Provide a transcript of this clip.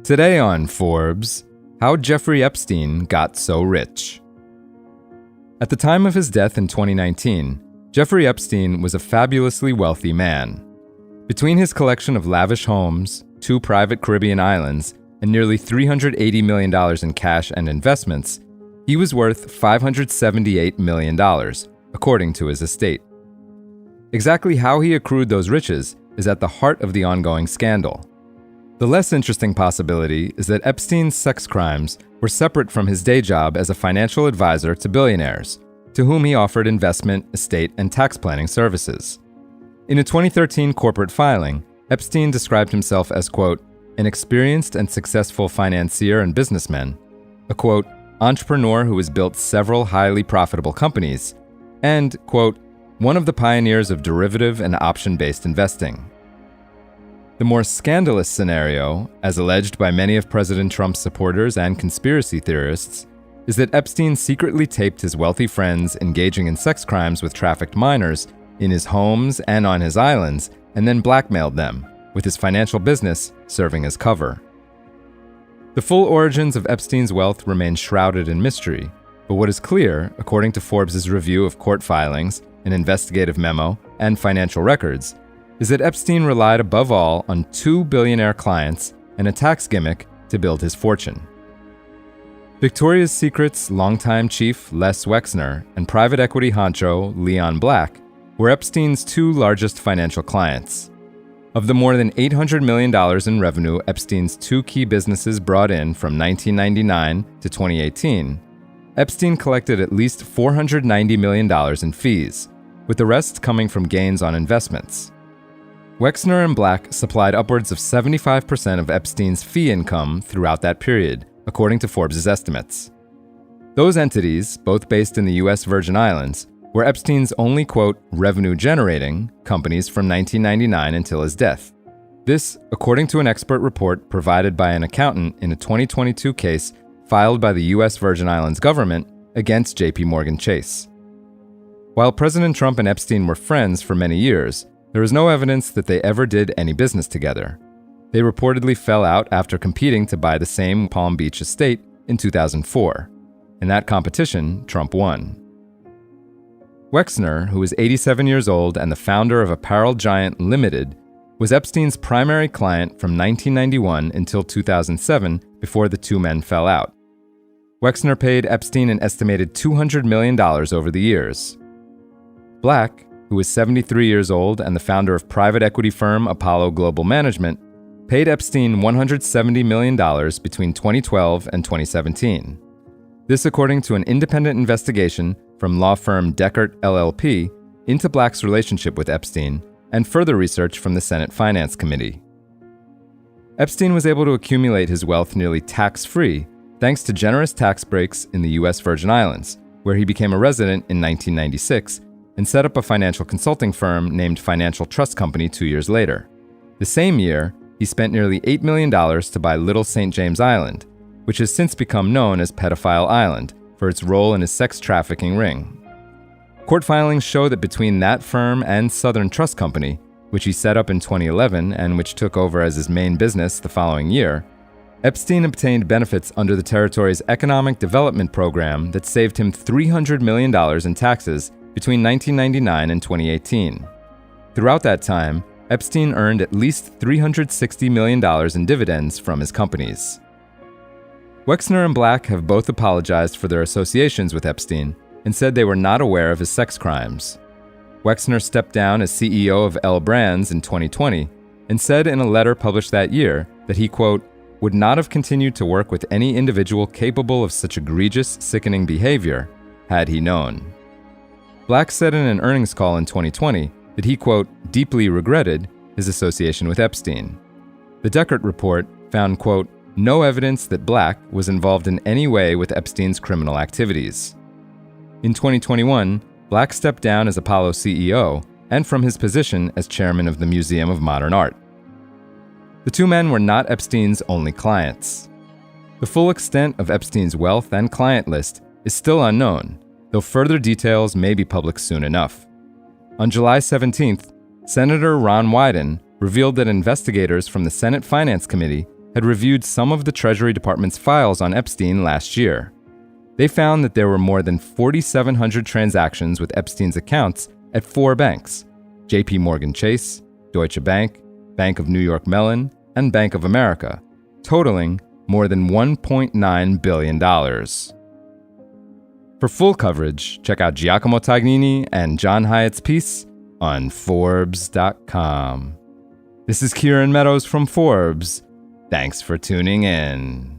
Today on Forbes, how Jeffrey Epstein got so rich. At the time of his death in 2019, Jeffrey Epstein was a fabulously wealthy man. Between his collection of lavish homes, 2 private Caribbean islands, and nearly $380 million in cash and investments, he was worth $578 million, according to his estate. Exactly how he accrued those riches is at the heart of the ongoing scandal. The less interesting possibility is that Epstein's sex crimes were separate from his day job as a financial advisor to billionaires, to whom he offered investment, estate, and tax planning services. In a 2013 corporate filing, Epstein described himself as, quote, an experienced and successful financier and businessman, a, quote, entrepreneur who has built several highly profitable companies, and, quote, one of the pioneers of derivative and option-based investing. The more scandalous scenario, as alleged by many of President Trump's supporters and conspiracy theorists, is that Epstein secretly taped his wealthy friends engaging in sex crimes with trafficked minors in his homes and on his islands, and then blackmailed them, with his financial business serving as cover. The full origins of Epstein's wealth remain shrouded in mystery, but what is clear, according to Forbes' review of court filings, an investigative memo, and financial records, is that Epstein relied above all on 2 billionaire clients and a tax gimmick to build his fortune. Victoria's Secret's longtime chief Les Wexner and private equity honcho Leon Black were Epstein's 2 largest financial clients. Of the more than $800 million in revenue Epstein's 2 key businesses brought in from 1999 to 2018, Epstein collected at least $490 million in fees, with the rest coming from gains on investments. Wexner and Black supplied upwards of 75% of Epstein's fee income throughout that period, according to Forbes' estimates. Those entities, both based in the U.S. Virgin Islands, were Epstein's only, quote, revenue-generating companies from 1999 until his death. This, according to an expert report provided by an accountant in a 2022 case filed by the U.S. Virgin Islands government against J.P. Morgan Chase. While President Trump and Epstein were friends for many years, there is no evidence that they ever did any business together. They reportedly fell out after competing to buy the same Palm Beach estate in 2004. In that competition, Trump won. Wexner, who is 87 years old and the founder of Apparel Giant Limited, was Epstein's primary client from 1991 until 2007, before the 2 men fell out. Wexner paid Epstein an estimated $200 million over the years. Black, who is 73 years old and the founder of private equity firm Apollo Global Management, paid Epstein $170 million between 2012 and 2017. This according to an independent investigation from law firm Deckert LLP into Black's relationship with Epstein, and further research from the Senate Finance Committee. Epstein was able to accumulate his wealth nearly tax-free thanks to generous tax breaks in the U.S. Virgin Islands, where he became a resident in 1996 and set up a financial consulting firm named Financial Trust Company 2 years later. The same year, he spent nearly $8 million to buy Little St. James Island, which has since become known as Pedophile Island for its role in his sex trafficking ring. Court filings show that between that firm and Southern Trust Company, which he set up in 2011 and which took over as his main business the following year, Epstein obtained benefits under the territory's economic development program that saved him $300 million in taxes between 1999 and 2018. Throughout that time, Epstein earned at least $360 million in dividends from his companies. Wexner and Black have both apologized for their associations with Epstein and said they were not aware of his sex crimes. Wexner stepped down as CEO of L Brands in 2020 and said in a letter published that year that he, quote, would not have continued to work with any individual capable of such egregious, sickening behavior had he known. Black said in an earnings call in 2020 that he, quote, deeply regretted his association with Epstein. The Deckert report found, quote, no evidence that Black was involved in any way with Epstein's criminal activities. In 2021, Black stepped down as Apollo CEO and from his position as chairman of the Museum of Modern Art. The 2 men were not Epstein's only clients. The full extent of Epstein's wealth and client list is still unknown, though further details may be public soon enough. On July 17th, Senator Ron Wyden revealed that investigators from the Senate Finance Committee had reviewed some of the Treasury Department's files on Epstein last year. They found that there were more than 4,700 transactions with Epstein's accounts at 4 banks: JP Morgan Chase, Deutsche Bank, Bank of New York Mellon, and Bank of America, totaling more than $1.9 billion. For full coverage, check out Giacomo Tagnini and John Hyatt's piece on Forbes.com. This is Kieran Meadows from Forbes. Thanks for tuning in.